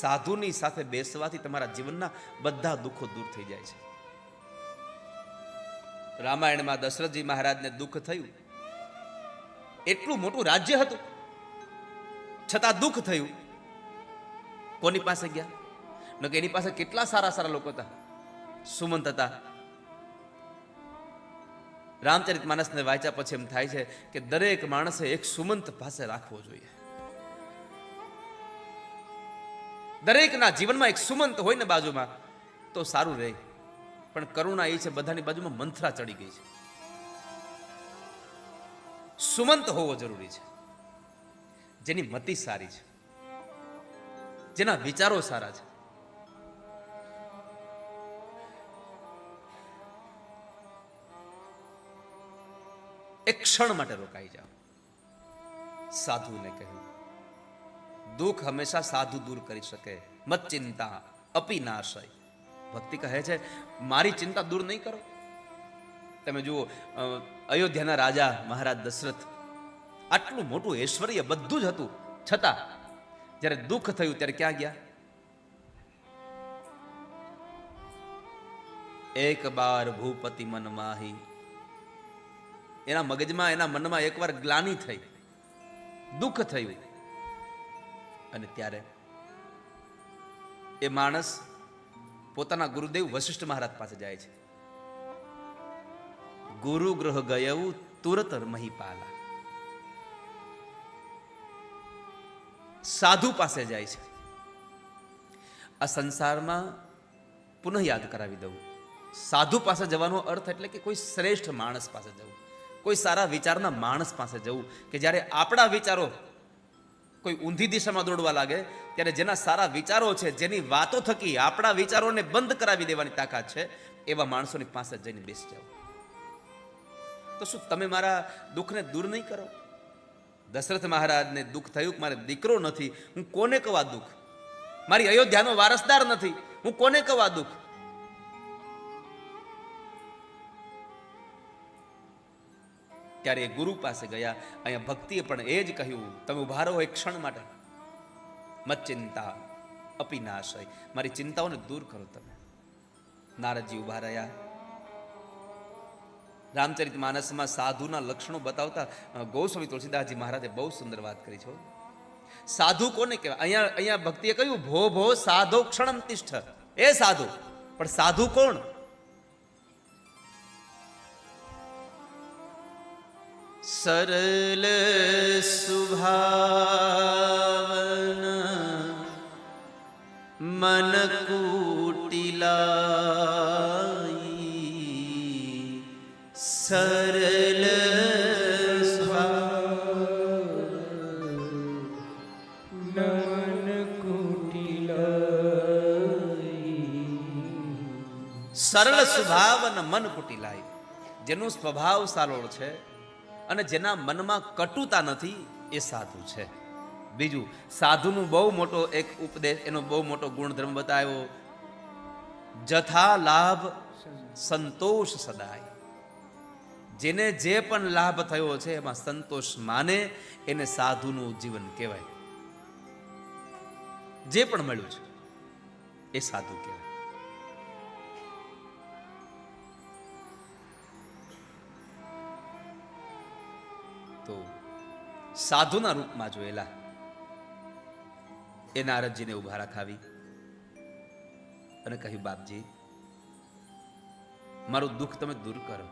સાધુની સાથે બેસવાથી તમારા જીવનના બધા દુઃખો દૂર થઈ જાય છે. રામાયણમાં દશરથજી મહારાજને દુઃખ થયું. એટલું મોટું રાજ્ય હતું, છતાં દુઃખ થયું. કોની પાસે ગયા? ન કે એની પાસે કેટલા સારા સારા લોકો હતા, સુમંત હતા. રામચરિત માનસને વાંચ્યા પછી એમ થાય છે કે દરેક માણસે એક સુમંત પાસે રાખવો જોઈએ. દરેકના જીવનમાં એક સુમંત હોય ને બાજુમાં તો સારું રહે. પણ કરુણા એ છે બધાની બાજુમાં મંથરા ચડી ગઈ છે. સુમંત હોવો જરૂરી છે, જેની મતિ સારી છે, જેના વિચારો સારા છે. એક ક્ષણ માટે રોકાઈ જાઓ. સાધુને કહ્યું, દુઃખ હંમેશા સાધુ દૂર કરી શકે. મત ચિંતા અપી નાશય. ભક્તિ કહે છે મારી ચિંતા દૂર નહીં કરો. તમે જુઓ, અયોધ્યાના રાજા મહારાજ દશરથ, આટલું મોટું ઐશ્વર્ય બધું જ હતું, છતાં જ્યારે દુઃખ થયું ત્યારે ક્યાં ગયા? એક બાર ભૂપતિ મન માહી. એના મગજમાં, એના મનમાં એકવાર ગ્લાનિ થઈ, દુઃખ થયું, અને ત્યારે એ માણસ પોતાના ગુરુદેવ વશિષ્ઠ મહારાજ પાસે જાય છે. ગુરુ ગ્રહ ગયવું તુરત મહીપાલા. સાધુ પાસે જાય છે. આ સંસારમાં પુનઃ યાદ કરાવી દઉં, સાધુ પાસે જવાનો અર્થ એટલે કે કોઈ શ્રેષ્ઠ માણસ પાસે જવું, કોઈ સારા વિચારના માણસ પાસે જવું, કે જ્યારે આપણા વિચારો કોઈ ઊંધી દિશામાં દોડવા લાગે ત્યારે જેના સારા વિચારો છે, જેની વાતો થકી આપણા વિચારોને બંધ કરાવી દેવાની તાકાત છે, એવા માણસોની પાસે જઈને બેસી જાઓ. તો શું તમે મારા દુઃખને દૂર નહીં કરો? દશરથ મહારાજને દુઃખ થયું કે મારે દીકરો નથી, હું કોને કહું આ દુઃખ? મારી અયોધ્યાનો વારસદાર નથી, હું કોને કહું આ દુઃખ? ત્યારે એ ગુરુ પાસે ગયા. અહીંયા ભક્તિએ પણ એ જ કહ્યું, તમે ઉભા રહો એક ક્ષણ માટે. મત ચિંતા અપી નાશય. મારી ચિંતાઓને દૂર કરો તમે. નારદજી ઉભા રહ્યા. રામચરિત માનસમાં સાધુના લક્ષણો બતાવતા ગોસ્વામી તુલસીદાસજી મહારાજે બહુ સુંદર વાત કરી છે. સાધુ કોને કહેવાય? અહીંયા ભક્તિએ કહ્યું ભો ભો સાધો ક્ષણમ તિષ્ઠ. એ સાધુ, પણ સાધુ કોણ? સરલ સુભાવન મન કુટિલાઈ. સરલ મન કુટિલાઈ. સરળ સ્વભાવન મન કુટિલાઈ. જેનો સ્વભાવ સારો છે અને જેના મનમાં કટુતા નથી, એ સાધુ છે. બીજું, સાધુનું બહુ મોટો એક ઉપદેશ, એનો બહુ મોટો ગુણધર્મ બતાવ્યો, જથા લાભ સંતોષ સદાય. જેને જે પણ લાભ થયો છે એમાં સંતોષ માને, એને સાધુનું જીવન કહેવાય. જે પણ મળ્યું છે એ સાધુ કહેવાય. તો સાધુના રૂપમાં જોયેલા એ નારદજીને ઉભા રાખાવી અને કહ્યું, બાપજી મારું દુઃખ તમે દૂર કરો.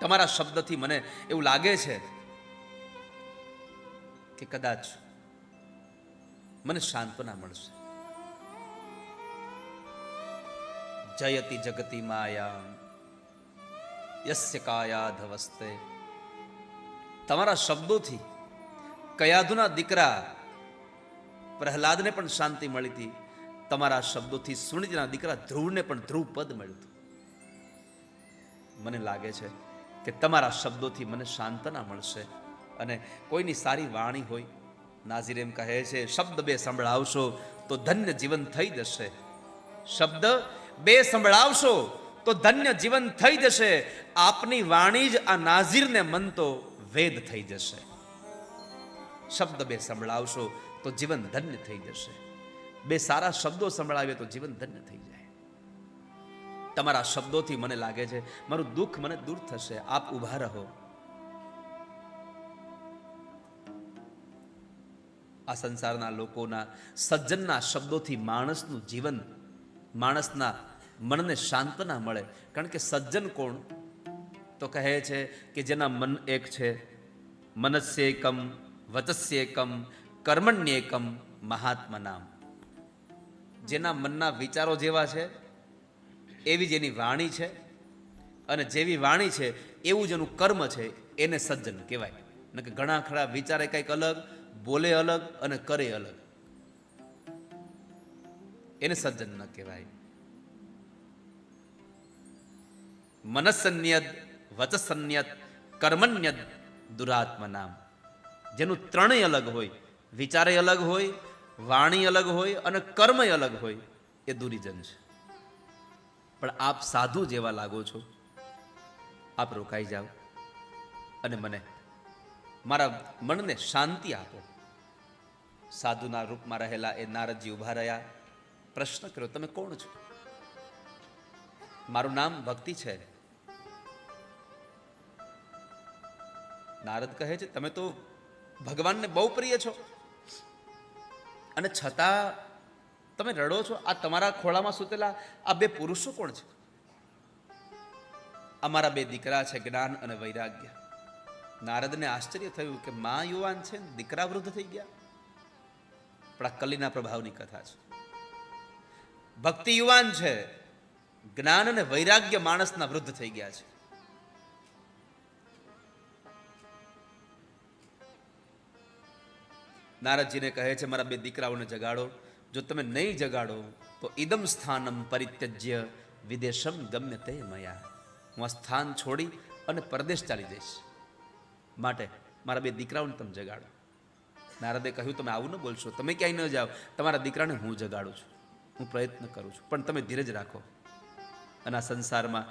તમારા શબ્દથી મને એવું લાગે છે કે કદાચ મને સાંત્વના મળશે. જયતિ જગતિ માયા યસ્ય કાયાધવસ્તે. તમારા શબ્દોથી કયાધુના દીકરા પ્રહલાદને પણ શાંતિ મળી હતી. તમારા શબ્દોથી સુનિતના દીકરા ધ્રુવને પણ ધ્રુવ પદ મળ્યું હતું. મને લાગે છે કે તમારા શબ્દોથી મને શાંતના મળશે. અને કોઈની સારી વાણી હોય, નાઝીર એમ કહે છે, શબ્દ બે સંભળાવશો તો ધન્ય જીવન થઈ જશે. શબ્દ બે સંભળાવશો તો ધન્ય જીવન થઈ જશે. આપની વાણી જ આ નાઝીરને મન તો વેદ થઈ જશે. શબ્દ બે સંભળાવશો તો જીવન ધન્ય થઈ જશે. બે સારા શબ્દો સંભળાવીએ તો જીવન ધન્ય થઈ જાય. તમારા શબ્દોથી મને લાગે છે મારું દુઃખ મને દૂર થશે. આપ ઊભા રહો. આ સંસારના લોકોના સજ્જનના શબ્દોથી માણસનું જીવન, માણસના મનને શાંતના મળે. કારણ કે સજ્જન કોણ? તો કહે છે કે જેના મન એક છે. મનસ્યેકમ વચસ્યેકમ કર્મણ્યેકમ મહાત્મા નામ. જેના મનના વિચારો જેવા છે એવી જેની વાણી છે, અને જેવી વાણી છે એવું જેનું કર્મ છે એને સજ્જન કહેવાય. ને કે ઘણા ખરા વિચારે કંઈક અલગ, બોલે અલગ અને કરે અલગ, એને સજ્જન ન કહેવાય. મનસન્યદ વચસન્યદ કર્મન્યદ દુરાત્મા નામ. જેનું ત્રણેય અલગ હોય, વિચારે અલગ હોય, વાણી અલગ હોય અને કર્મ અલગ હોય, એ દુરીજન છે. પણ આપ સાધુ જેવા લાગો છો. આપ રોકાઈ જાઓ અને મને મારા મનને શાંતિ આપો. સાધુના રૂપમાં રહેલા એ નારદજી ઊભા રહ્યા. પ્રશ્ન કર્યો, તમે કોણ છો? મારું નામ ભક્તિ છે. નારદ કહે છે, તમે તો ભગવાનને બહુ પ્રિય છો અને છતાં તમે રડો છો. આ તમારા ખોળામાં સૂતેલા આ બે પુરુષો કોણ છે? અમારા બે દીકરા છે, જ્ઞાન અને વૈરાગ્ય. નારદને આશ્ચર્ય થયું કે માં યુવાન છે, દીકરા વૃદ્ધ થઈ ગયા. પણ આ કલીના પ્રભાવની કથા છે. ભક્તિ યુવાન છે, જ્ઞાન અને વૈરાગ્ય માણસના વૃદ્ધ થઈ ગયા છે. નારદજીને કહે છે, મારા બે દીકરાઓને જગાડો. જો તમે નહીં જગાડો તો ઇદમ સ્થાનમ પરિત્યજ્ય વિદેશમ ગમ્યતે મયા. હું આ સ્થાન છોડી અને પરદેશ ચાલી જઈશ. માટે મારા બે દીકરાઓને તમે જગાડો. નારદે કહ્યું, તમે આવું ન બોલશો. તમે ક્યાંય ન જાઓ. તમારા દીકરાને હું જગાડું છું, હું પ્રયત્ન કરું છું, પણ તમે ધીરજ રાખો. અને આ સંસારમાં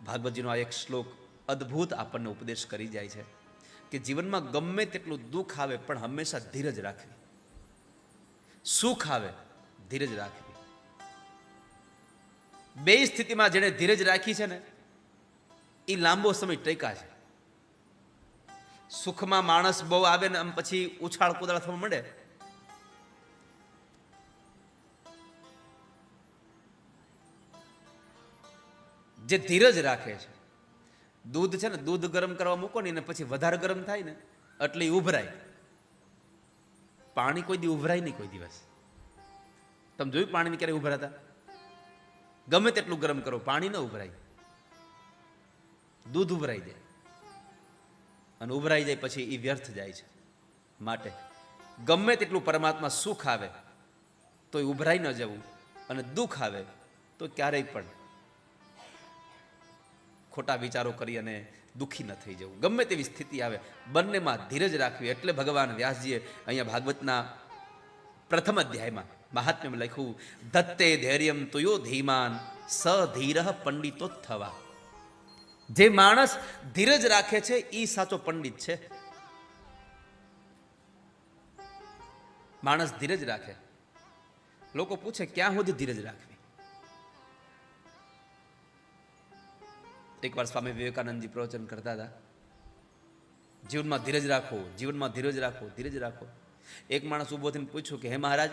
ભાગવતજીનો આ એક શ્લોક અદ્ભુત આપણને ઉપદેશ કરી જાય છે કે જીવનમાં ગમે તેટલું દુઃખ આવે પણ હંમેશા ધીરજ રાખવી. સુખ આવે, ધીરજ રાખવી. બે સ્થિતિમાં જેણે ધીરજ રાખી છે ને એ લાંબો સમય ટેકા છે. સુખમાં માણસ બહુ આવે ને આમ પછી ઉછાળ કુદાળ થવા માંડે, જે ધીરજ રાખે છે. દૂધ છે ને, દૂધ ગરમ કરવા મૂકો ને પછી વધારે ગરમ થાય ને એટલે ઉભરાય. પાણી કોઈ દી ઉભરાય નહીં કોઈ દિવસ. તમે જોયું પાણીને ક્યારે ઉભરાતા? ગમે તેટલું ગરમ કરો પાણી ન ઉભરાય. દૂધ ઉભરાઈ જાય, અને ઉભરાઈ જાય પછી એ વ્યર્થ જાય છે. માટે ગમે તેટલું પરમાત્મા સુખ આવે તો એ ઉભરાઈ ન જવું, અને દુઃખ આવે તો ક્યારેય પણ ખોટા વિચારો કરી અને દુઃખી ન થઈ જવું. ગમે તેવી સ્થિતિ આવે બંનેમાં ધીરજ રાખવી. એટલે ભગવાન વ્યાસજીએ અહીંયા ભાગવતના પ્રથમ અધ્યાયમાં મહાત્મ્યમાં લખ્યું, ધત્તે ધૈર્યમ તુયો ધીમાન સ ધીરઃ પંડિતો થવા. જે માણસ ધીરજ રાખે છે એ સાચો પંડિત છે. માણસ ધીરજ રાખે. લોકો પૂછે ક્યાં સુધી ધીરજ રાખવી? એકવાર સ્વામી વિવેકાનંદજી પ્રવચન કરતા હતા, જીવનમાં ધીરજ રાખો, જીવનમાં ધીરજ રાખો, ધીરજ રાખો. એક માણસ ઉભો થઈને પૂછ્યું કે હે મહારાજ,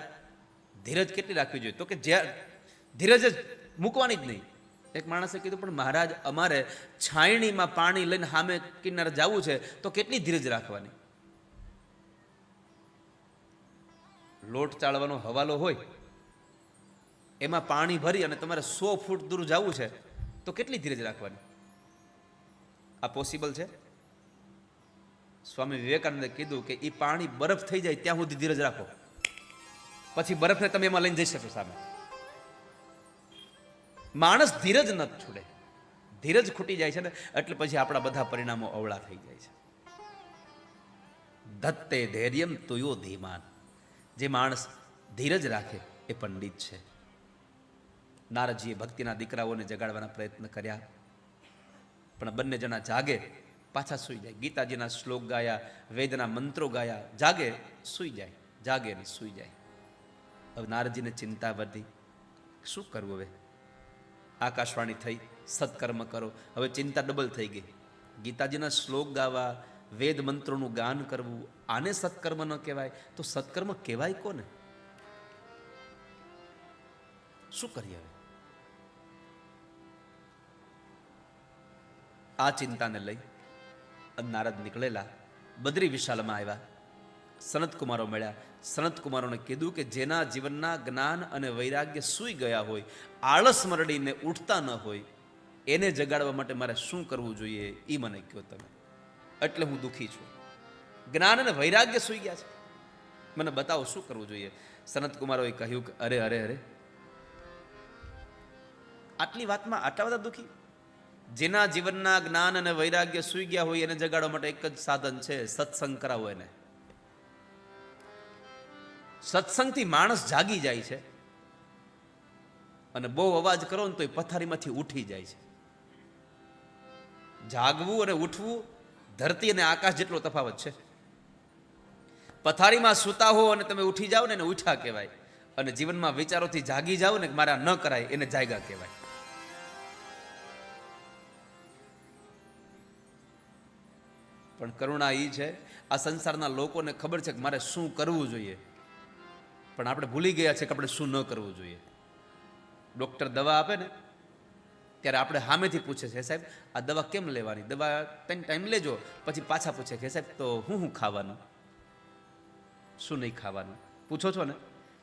ધીરજ કેટલી રાખવી જોઈએ? તો કે ધીરજ જ મૂકવાની જ નહીં. એક માણસે કીધું, પણ મહારાજ અમારે છાયણીમાં પાણી લઈને સામે કિનારે જવું છે તો કેટલી ધીરજ રાખવાની? લોટ ચાળવાનો હવાલો હોય, એમાં પાણી ભરી અને તમારે 100 ફૂટ દૂર જવું છે તો કેટલી ધીરજ રાખવાની? આ પોસિબલ છે? સ્વામી વિવેકાનંદે કીધું કે એ પાણી બરફ થઈ જાય ત્યાં સુધી ધીરજ રાખો, પછી બરફને તમે એમાં લઈને જઈ શકો સામે. માણસ ધીરજ ન છોડે. ધીરજ ખૂટી જાય છે ને એટલે પછી આપણા બધા પરિણામો અવળા થઈ જાય છે. ધત્તે ધૈર્યમ તુયો ધીમાન. જે માણસ ધીરજ રાખે એ પંડિત છે. નારદજીએ ભક્તિના દીકરાઓને જગાડવાના પ્રયત્ન કર્યા, પણ બંને જણા જાગે પાછા સૂઈ જાય. ગીતાજીના શ્લોક ગાયા, વેદના મંત્રો ગાયા, જાગે સૂઈ જાય. જાગે નહીં, સૂઈ જાય. હવે નારદજીને ચિંતા વધી, શું કરવું હવે? આકાશવાણી થઈ, સત્કર્મ કરો. હવે ચિંતા ડબલ થઈ ગઈ. ગીતાજીના શ્લોક ગાવા, વેદ મંત્રોનું ગાન કરવું, આને સત્કર્મ ન કહેવાય તો સત્કર્મ કહેવાય કોને? શું કરીએ હવે? આ ચિંતાને લઈ નારદ નીકળેલા, બદ્રી વિશાલમાં આવ્યા. સનતકુમારો મળ્યા. સનતકુમારોને કીધું કે જેના જીવનના જ્ઞાન અને વૈરાગ્ય સૂઈ ગયા હોય, આળસ મરડીને ઉઠતા ન હોય, એને જગાડવા માટે મારે શું કરવું જોઈએ એ મને કહો તમે. એટલે હું દુઃખી છું. જ્ઞાન અને વૈરાગ્ય સૂઈ ગયા છે, મને બતાવો શું કરવું જોઈએ. સનતકુમારોએ કહ્યું કે અરે અરે અરે, આટલી વાતમાં આટલા બધા દુઃખી? જેના જીવનના જ્ઞાન અને વૈરાગ્ય સૂઈ ગયા હોય એને જગાડવા માટે એક જ સાધન છે, સત્સંગ કરાવો એને. સત્સંગથી માણસ જાગી જાય છે, અને બહુ અવાજ કરો ને તો એ પથારીમાંથી ઉઠી જાય છે. જાગવું અને ઉઠવું ધરતી અને આકાશ જેટલો તફાવત છે. પથારીમાં સૂતા હો અને તમે ઉઠી જાઓ ને એને ઉઠ્યા કહેવાય, અને જીવનમાં વિચારોથી જાગી જાઓ ને મારે ન કરાય એને જાગ્યા કહેવાય. પણ કરુણા એ છે, આ સંસારના લોકોને ખબર છે કે મારે શું કરવું જોઈએ, પણ આપણે ભૂલી ગયા છે કે આપણે શું ન કરવું જોઈએ. ડૉક્ટર દવા આપે ને ત્યારે આપણે સામેથી પૂછે છે, સાહેબ આ દવા કેમ લેવાની? દવા ટાઈમ લેજો. પછી પાછા પૂછે કે સાહેબ તો હું ખાવાનું, શું નહીં ખાવાનું? પૂછો છો ને.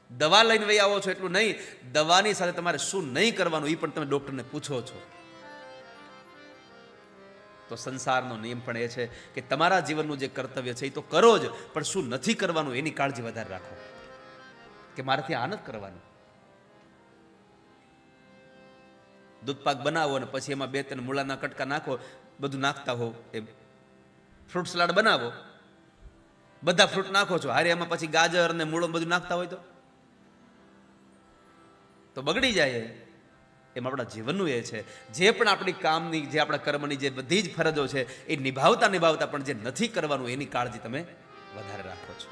દવા લઈને વહી આવો છો એટલું નહીં, દવાની સાથે તમારે શું નહીં કરવાનું એ પણ તમે ડૉક્ટરને પૂછો છો. તો સંસારનો નિયમ પણ એ છે કે તમારા જીવનનું જે કર્તવ્ય છે એ તો કરો જ, પણ શું નથી કરવાનું એની કાળજી વધારે રાખો, કે મારાથી આ નથી કરવાનું. દૂધપાક બનાવો અને પછી એમાં 2-3 મૂળાના કટકા નાખો, બધું નાખતા હો. એમ ફ્રૂટ સલાડ બનાવો, બધા ફ્રૂટ નાખો છો, હારે એમાં પછી ગાજર ને મૂળો બધું નાખતા હોય તો બગડી જાય. એમ આપણા જીવનનું એ છે, જે પણ આપણી કામની, જે આપણા કર્મની જે બધી જ ફરજો છે એ નિભાવતા નિભાવતા પણ જે નથી કરવાનું એની કાળજી તમે વધારે રાખો છો.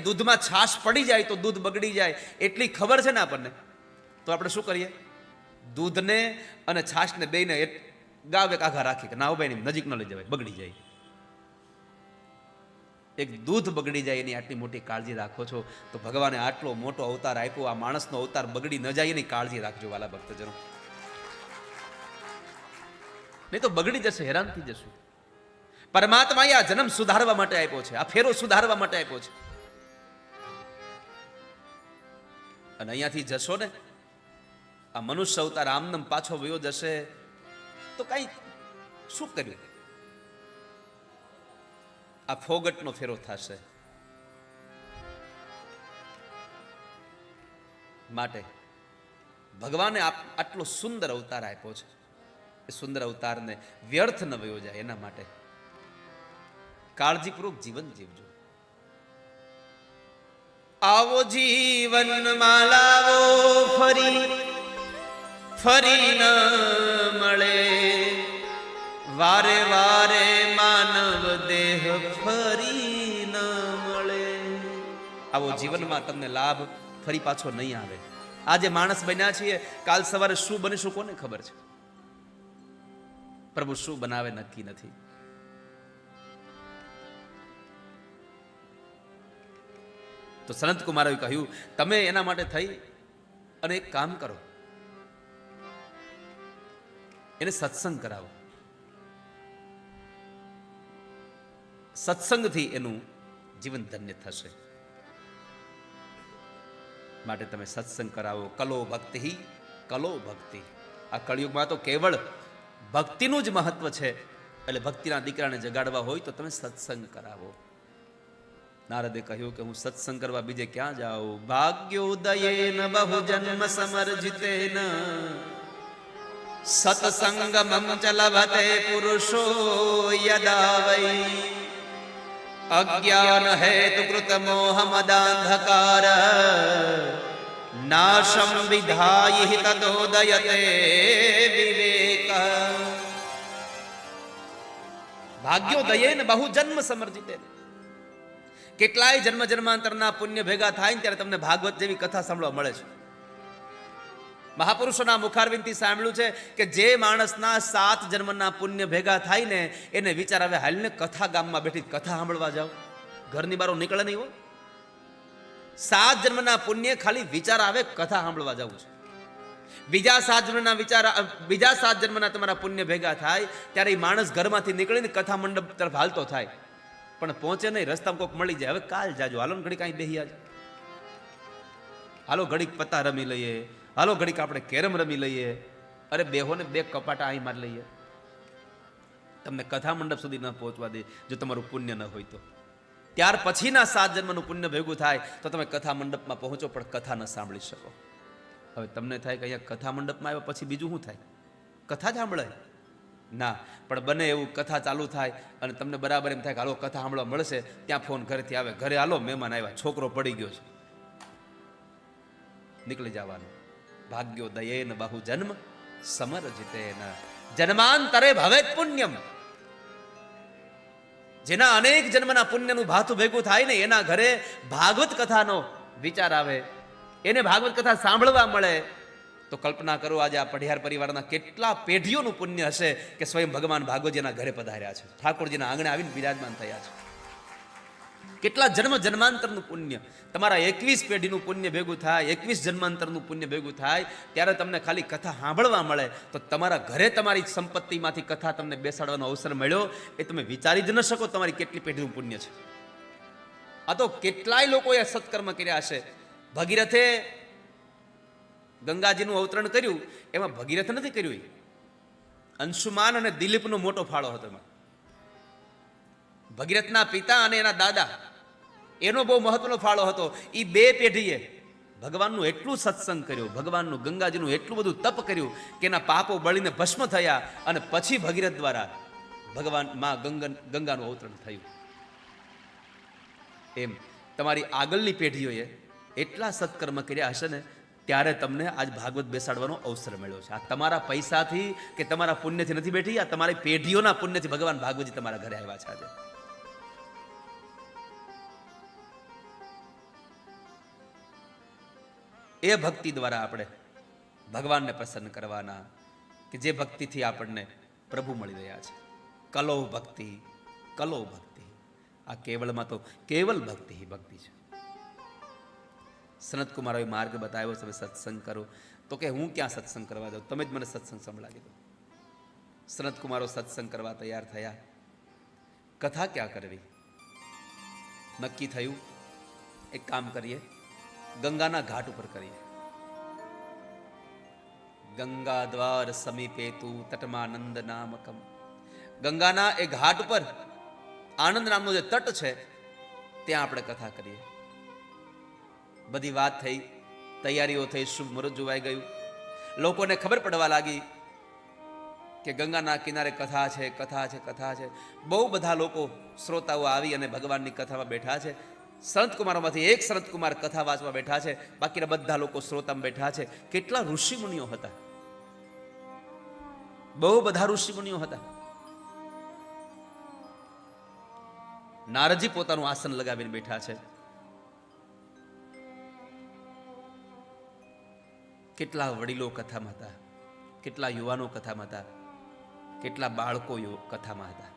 દૂધમાં છાશ પડી જાય તો દૂધ બગડી જાય એટલી ખબર છે ને આપણને, તો આપણે શું કરીએ? દૂધને અને છાશને બેયને ગાવ એક આઘા રાખી કે ના હો ભાઈ નજીક ન લઈ જવાય, બગડી જાય. એક દૂધ બગડી જાય એની આટલી મોટી કાળજી રાખો છો, તો ભગવાને આટલો મોટો અવતાર આપ્યો, આ માણસનો અવતાર બગડી ન જાય એની કાળજી રાખજો વાલા ભક્તજનો. નહીં તો બગડી જશે, હેરાન થઈ જશું. પરમાત્માએ આ જન્મ સુધારવા માટે આપ્યો છે, આ ફેરો સુધારવા માટે આપ્યો છે. અને અહીંયાથી જશો ને, આ મનુષ્ય અવતાર આમનમ પાછો વયો જશે તો કઈ શું કર્યું? આ ફોગટનો ફેરો થશે. માટે ભગવાને આટલો સુંદર અવતાર આપ્યો છે, એ સુંદર અવતારને વ્યર્થ ન વયો જાય એના માટે કાળજીપૂર્વક જીવન જીવજો. આવો જીવન માલાવો ફરી ફરી ન મળે, વારે વારે માનવ દેહ ફરી ન મળે. આવો જીવનમાં તમને લાભ ફરી પાછો નહીં આવે. આજે માણસ બન્યા છીએ, કાલ સવારે શું બનીશું કોને ખબર છે? પ્રભુ શું બનાવે નક્કી નથી. તો સનત કુમારોએ કહ્યું તમે એના માટે થઈ અને એક કામ કરો, એને સત્સંગ કરાવો. સત્સંગથી એનું જીવન ધન્ય થશે. માટે તમે સત્સંગ કરાવો. કલો ભક્તિ, કલો ભક્તિ. આ કળિયુગમાં તો કેવળ ભક્તિનું જ મહત્વ છે, એટલે ભક્તિના દીકરાને જગાડવા હોય તો તમે સત્સંગ કરાવો. નારદે કહ્યું કે હું સત્સંગ કરવા બીજે ક્યાં જાઉં? ભાગ્યોદયેન બહુ જન્મ સમર્જિતેન સત્સંગમં ચ લભતે પુરુષો યદા વૈ અજ્ઞાન હેતુ કૃત મોહ મદાંધકાર નાશમ વિધાય તદોદયતે વિવેક. ભાગ્યોદયેન બહુ જન્મ સમર્જિતેન. કેટલાય જન્મ જન્માંતરના પુણ્ય ભેગા થાય ને ત્યારે તમને ભાગવત જેવી કથા સાંભળવા મળે છે. મહાપુરુષોના મુખારવિંદથી સાંભળ્યું છે કે જે માણસના 7 જન્મના પુણ્ય ભેગા થાય ને એને વિચાર આવે, હાલને કથા ગામમાં બેઠી કથા સાંભળવા જાવ, ઘરની બહાર નીકળે નહીં હો. 7 જન્મના પુણ્ય ખાલી વિચાર આવે કથા સાંભળવા જવું છે. બીજા 7 જન્મના તમારા પુણ્ય ભેગા થાય ત્યારે એ માણસ ઘરમાંથી નીકળીને કથા મંડપ તરફ હાલતો થાય, પણ પહોંચે નહીં, રસ્તામાં કોઈક મળી જાય, હવે કાલ જાજો, હાલો ઘડીક અહીં બેહી આજ, હાલો ઘડીક પત્તા રમી લઈએ, હાલો ઘડીક આપણે કેરમ રમી લઈએ, અરે બેહો ને 2 કપાટા અહીં મારી લઈએ. તમને કથા મંડપ સુધી ન પહોંચવા દે જો તમારું પુણ્ય ન હોય તો. ત્યાર પછીના 7 જન્મનું પુણ્ય ભેગું થાય તો તમે કથા મંડપમાં પહોંચો પણ કથા ન સાંભળી શકો. હવે તમને થાય કે અહીંયા કથા મંડપમાં આવ્યા પછી બીજું શું થાય, કથા જ સાંભળે ના, પણ બને એવું કથા ચાલુ થાય અને તમને બરાબર એમ થાય કે હાલો કથા સાંભળવા મળશે, ત્યાં ફોન ઘરેથી આવે, ઘરે હાલો મહેમાન આવ્યા, છોકરો પડી ગયો છે, નીકળી જવાનું. ભાગ્યો દયેન બાહુ જન્મ સમર જીતેન જન્માંતરે ભવેત પુણ્યમ. જેના અનેક જન્મના પુણ્યનું ભાથું ભેગું થાય ને એના ઘરે ભાગવત કથાનો વિચાર આવે, એને ભાગવત કથા સાંભળવા મળે, તો કલ્પના કરો આજે આ પઢિયાર પરિવારના કેટલા પેઢીઓનું પુણ્ય હશે કે સ્વયં ભગવાન ભાગવતજીના ઘરે પધાર્યા છે, ઠાકોરજીના આંગણે આવીને બિરાજમાન થયા છે. કેટલા જન્મ જન્માંતરનું પુણ્ય, તમારા 21 પેઢીનું પુણ્ય ભેગું થાય, 21 જન્માંતરનું પુણ્ય ભેગું થાય ત્યારે તમને ખાલી કથા સાંભળવા મળે તો તમારા ઘરે તમારી સંપત્તિમાંથી કથા તમને બેસાડવાનો અવસર મળ્યો એ તમે વિચારી જ ન શકો તમારી કેટલી પેઢીનું પુણ્ય છે. આ તો કેટલાય લોકોએ સત્કર્મ કર્યા હશે. ભગીરથે ગંગાજીનું અવતરણ કર્યું, એમાં ભગીરથ નથી કર્યું, અંશુમાન અને દિલીપનો મોટો ફાળો હતો. એમાં ભગીરથના પિતા અને એના દાદા એનો બહુ મહત્વનો ફાળો હતો. એ 2 પેઢીએ ભગવાનનું એટલું સત્સંગ કર્યો, ભગવાનનું ગંગાજીનું એટલું બધું તપ કર્યું કે એના પાપો બળીને ભસ્મ થયા અને પછી ભગીરથ દ્વારા ભગવાન માં ગંગાનું અવતરણ થયું. એમ તમારી આગળની પેઢીઓએ એટલા સત્કર્મ કર્યા હશે ને ત્યારે તમને આજ ભાગવત બેસાડવાનો અવસર મળ્યો છે. આ તમારા પૈસાથી કે તમારા પુણ્યથી નથી બેઠી, આ તમારી પેઢીઓના પુણ્યથી ભગવાન ભાગવતજી તમારા ઘરે આવ્યા છે. આજે એ ભક્તિ દ્વારા આપણે ભગવાનને પ્રસન્ન કરવાના કે જે ભક્તિથી આપણને પ્રભુ મળી રહ્યા છે. કલો ભક્તિ, કલો ભક્તિ. આ કેવળમાં તો કેવલ ભક્તિ છે. સનતકુમારોએ માર્ગ બતાવ્યો, તમે સત્સંગ કરો, તો કે હું ક્યાં સત્સંગ કરવા જાઉં, તમે જ મને સત્સંગ સંભળાવી દો. સનતકુમારો સત્સંગ કરવા તૈયાર થયા. કથા ક્યાં કરવી નક્કી થયું, એક કામ કરીએ, ગંગાના ઘાટ ઉપર કરીએ. ગંગા દ્વાર સમીપે તું તટમાનંદ નામકમ. ગંગાના એ ઘાટ ઉપર આનંદ નામનો જે તટ છે ત્યાં આપણે કથા કરીએ. બધી વાત થઈ, તૈયારીઓ થઈ, શુભ મુહૂર્ત જોવાઈ ગયું. લોકોને ખબર પડવા લાગી કે ગંગાના કિનારે કથા છે, કથા છે, કથા છે. બહુ બધા લોકો શ્રોતાઓ આવી અને ભગવાનની કથામાં બેઠા છે. સંતકુમારોમાંથી એક સંતકુમાર કથા વાંચવા બેઠા છે, બાકીના બધા લોકો શ્રોતામાં બેઠા છે. કેટલા ઋષિ મુનિઓ હતા, બહુ બધા ઋષિ મુનિઓ હતા. નારદજી પોતાનું આસન લગાવીને બેઠા છે. કેટલા વડીલો કથામાં હતા, કેટલા યુવાનો કથામાં હતા, કેટલા બાળકો કથામાં હતા.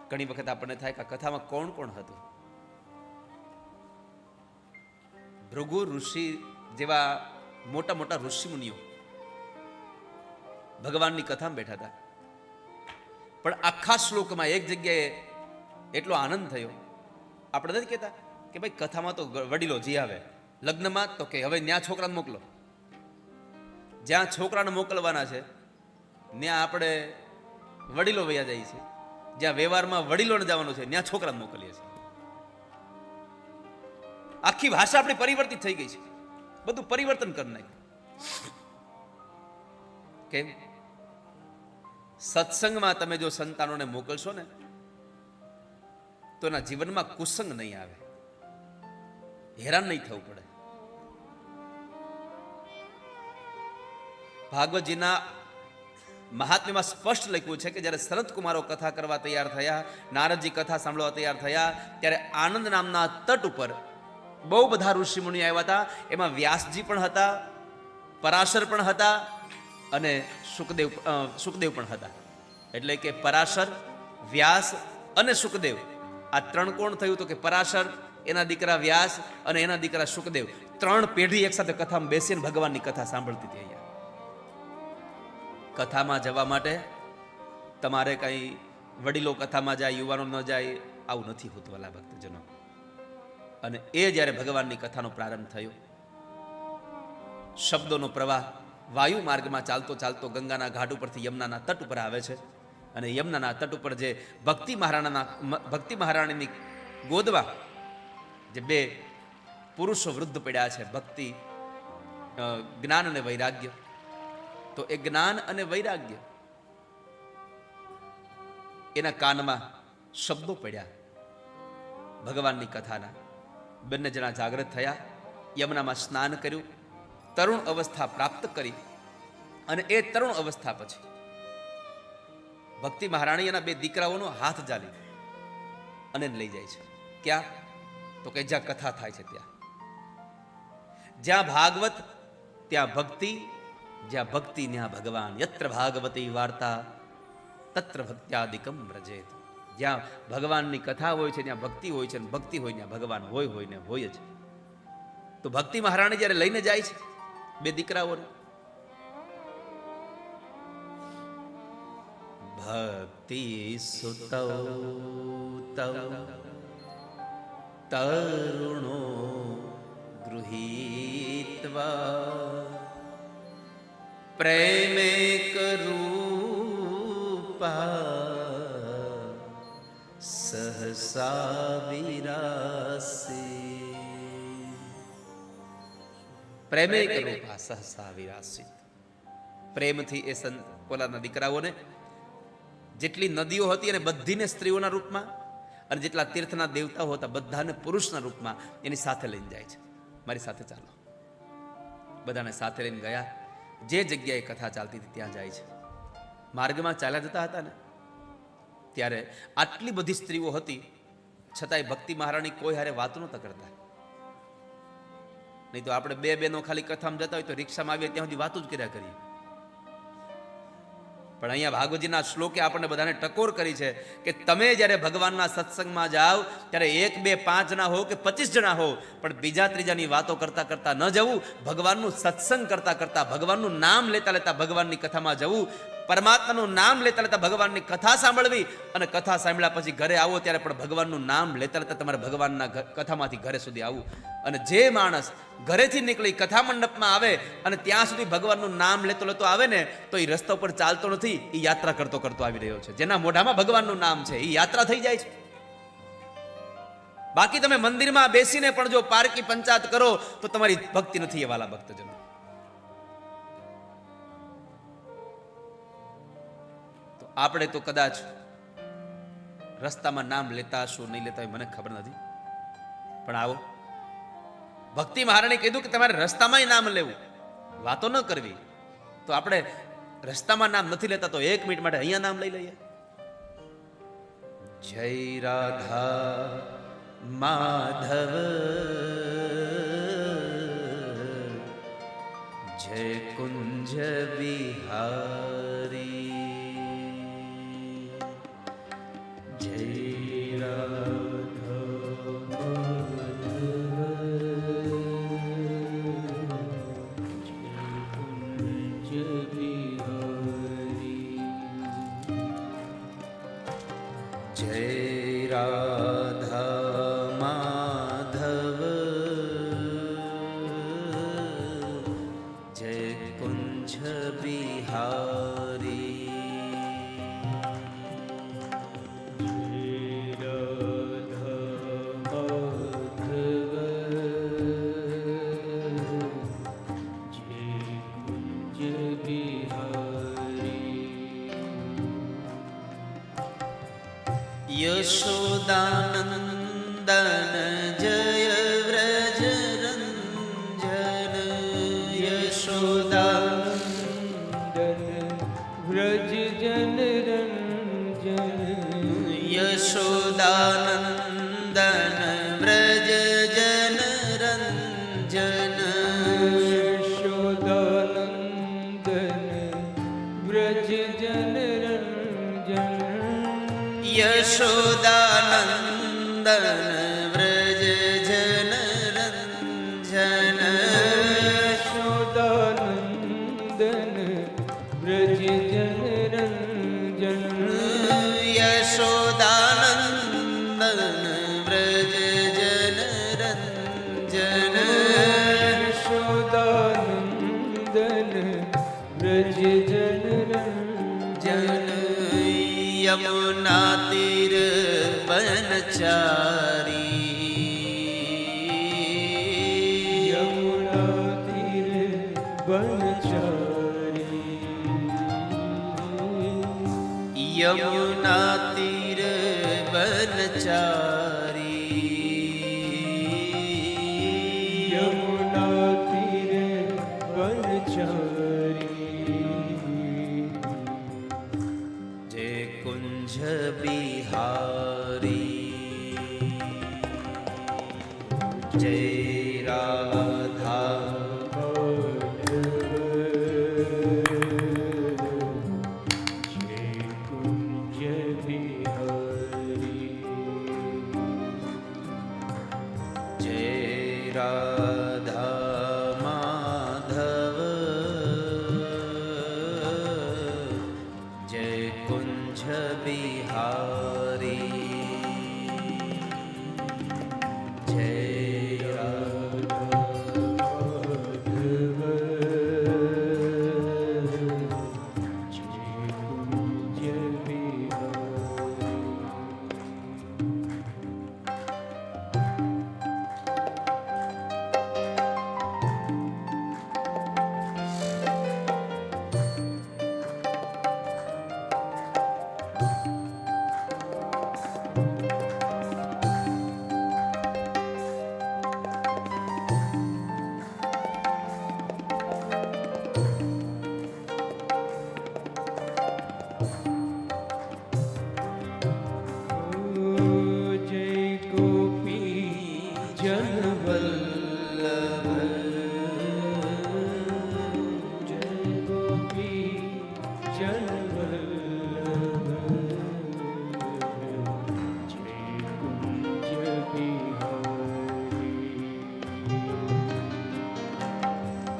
ઘણી વખત આપણને થાય કે કથામાં કોણ કોણ હતું. ભૃગુ ઋષિ જેવા મોટા મોટા ઋષિ મુનિઓ ભગવાનની કથામાં બેઠા હતા. પણ આખા શ્લોકમાં એક જગ્યાએ એટલો આનંદ થયો. આપણે નથી કહેતા કે ભાઈ કથામાં તો વડીલો જી આવે, લગ્નમાં તો કે હવે ન્યા છોકરાને મોકલો. જ્યાં છોકરાને મોકલવાના છે ત્યાં આપણે વડીલો વયા જાય છે, જ્યાં વ્યવહારમાં વડીલોને જવાનું છે ત્યાં છોકરાને મોકલીએ છીએ. આખી ભાષા આપણી પરિવર્તિત થઈ ગઈ છે, બધું પરિવર્તન કરી નાખ્યું. કેમ? સત્સંગમાં તમે જો સંતાનોને મોકલશો ને તો એના જીવનમાં કુસંગ નહીં આવે, હેરાન નહીં થવું પડે. ભાગવતજીના મહાત્મ્યમાં સ્પષ્ટ લખ્યું છે કે જ્યારે શરદ કુમારો કથા કરવા તૈયાર થયા, નારદજી કથા સાંભળવા તૈયાર થયા, ત્યારે આનંદ નામના તટ ઉપર બહુ બધા ઋષિમુનિ આવ્યા હતા. એમાં વ્યાસજી પણ હતા, પરાશર પણ હતા અને સુખદેવ પણ હતા. એટલે કે પરાશર, વ્યાસ અને સુખદેવ, આ ત્રણ કોણ થયું? તો કે પરાશર, એના દીકરા વ્યાસ અને એના દીકરા સુખદેવ, ત્રણ પેઢી એક સાથે કથામાં બેસીને ભગવાનની કથા સાંભળતી હતી. અહીંયા કથામાં જવા માટે તમારે કંઈ વડીલો કથામાં જાય, યુવાનો ન જાય, આવું નથી હોતું વાલા ભક્તજનો. અને એ જ્યારે ભગવાનની કથાનો પ્રારંભ થયો, શબ્દોનો પ્રવાહ વાયુ માર્ગમાં ચાલતો ચાલતો ગંગાના ઘાટ ઉપરથી યમુનાના તટ ઉપર આવે છે. અને યમુનાના તટ ઉપર જે ભક્તિ મહારાણીની ગોદવા જે બે પુરુષો વૃદ્ધ પડ્યા છે, ભક્તિ, જ્ઞાન અને વૈરાગ્ય, તો એ જ્ઞાન અને વૈરાગ્ય એના કાનમાં શબ્દો પડ્યા ભગવાનની કથાના. બંને જણા જાગૃત થયા, યમુનામાં સ્નાન કર્યું, તરુણ અવસ્થા પ્રાપ્ત કરી. અને એ તરુણ અવસ્થા પછી ભક્તિ મહારાણી એના બે દીકરાઓનો હાથ ઝાલી અને લઈ જાય છે. ક્યાં? તો કે જ્યાં કથા થાય છે ત્યાં. જ્યાં ભાગવત ત્યાં ભક્તિ, જ્યાં ભક્તિ ત્યાં ભગવાન. યત્ર ભાગવતી વાર્તા તત્ર ભક્ત્યાદિકમ વ્રજેત. જ્યાં ભગવાનની કથા હોય છે ત્યાં ભક્તિ હોય છે, અને ભક્તિ હોય ત્યાં ભગવાન હોય ને હોય જ. તો ભક્તિ મહારાણી જ્યારે લઈને જાય છે બે દીકરાઓને, ભક્તિ સુતૌ તૌ તરુણો ગૃહીત્વા પ્રેમે કરૂપા સહસા વિરાસી. પ્રેમે કરૂપા સહસા વિરાસી. પ્રેમથી એ પોલાના દીકરાઓને જેટલી નદીઓ હતી અને બધીને સ્ત્રીઓના રૂપમાં, અને જેટલા તીર્થના દેવતાઓ હતા બધાને પુરુષના રૂપમાં એની સાથે લઈને જાય છે. મારી સાથે ચાલો. બધાને સાથે લઈને ગયા. જે જગ્યાએ કથા ચાલતી હતી ત્યાં જાય છે. માર્ગમાં ચાલ્યા જતા હતા ને ત્યારે આટલી બધી સ્ત્રીઓ હતી, છતાંય ભક્તિ મહારાણી કોઈ હારે વાતો નહોતા કરતા. નહીં તો આપણે બે બેનો ખાલી કથામાં જતા હોય તો રિક્ષામાં આવીએ ત્યાં સુધી વાતો જ કર્યા કરીએ. પણ અહીંયા ભાગવતજીના શ્લોકે આપણને બધાને ટકોર કરી છે કે તમે જ્યારે ભગવાનના સત્સંગમાં જાઓ ત્યારે 1, 2, 5 જણા હો કે 25 જણા હો, પણ બીજા ત્રીજાની વાતો કરતા કરતા ન જવું. ભગવાનનું સત્સંગ કરતા કરતા, ભગવાનનું નામ લેતા લેતા ભગવાનની કથામાં જવું. પરમાત્માનું નામ લેતા લેતા ભગવાનની કથા સાંભળવી. અને કથા સાંભળ્યા પછી ઘરે આવો ત્યારે પણ ભગવાનનું નામ લેતા લેતા તમારે ભગવાનના કથામાંથી ઘરે સુધી આવવું. અને જે માણસ ઘરેથી નીકળી કથા મંડપમાં આવે અને ત્યાં સુધી ભગવાનનું નામ લેતો લેતો આવે ને, તો એ રસ્તા ઉપર ચાલતો નથી, એ યાત્રા કરતો કરતો આવી રહ્યો છે. જેના મોઢામાં ભગવાનનું નામ છે એ યાત્રા થઈ જાય છે. બાકી તમે મંદિરમાં બેસીને પણ જો પારકી પંચાત કરો તો તમારી ભક્તિ નથી. એ વાલા ભક્તજનો, તો આપણે તો કદાચ રસ્તામાં નામ લેતા હશો, નહીં લેતા હોય મને ખબર નથી, પણ આવો ભક્તિ મહારાણી કીધું કે તમારે રસ્તામાં નામ લેવું, વાતો ન કરવી. તો આપણે રસ્તામાં નામ નથી લેતા તો 1 મિનિટ માટે અહીંયા નામ લઈ લઈએ. જય રાધા માધવ જય કુંજ વિહારી. જય યશોદાનંદન જય વ્રજ રંજન. યશોદાનંદન વ્રજ યશોદાનંદન વ્રજ જન રંજન યશોદાનંદન વ્રજ જન રંજન યશોદાનંદન વ્રજ જન રંજન યશોદાનંદન વ્રજ જન રંજન યમુના તીર વનચારી યમુના તીર વનચારી યમુના તીર વનચારી યમુના તીર વનચારી જે કુંજ બિહારી જય રાધા રાધા માધવ જય કુંજ બિહારી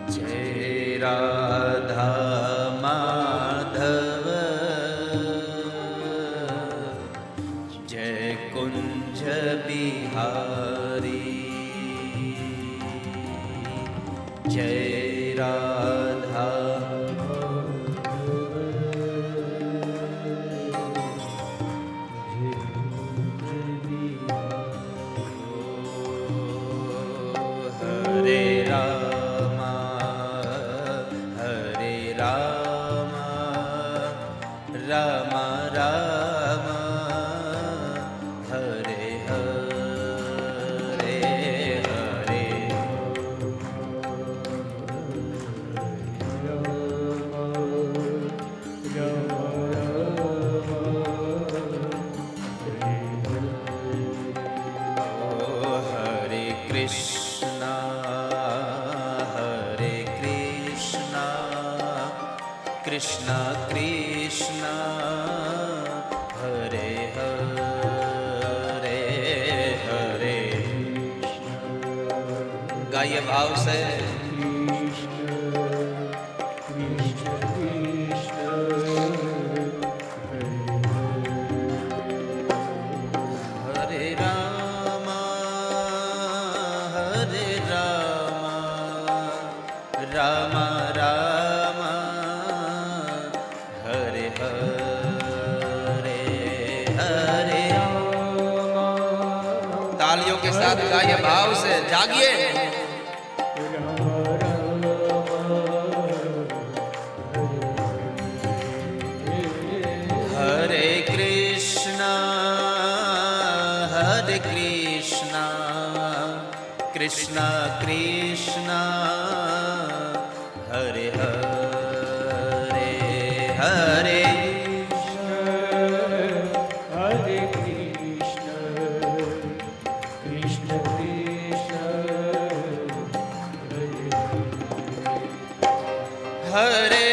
જય રાધા માધવ જય કુંજ બિહારી જય રાધા હરે રામ રામ રામ હરે હરે હરે કૃષ્ણ કૃષ્ણ હરે હરે હરે ગાય ભાવ સે હરે રામ રામ રામ હરે હરે હરે तालियों के साथ गाइए भाव से जागिए हरे कृष्ण कृष्ण कृष्ण हरे हरे हरे हरे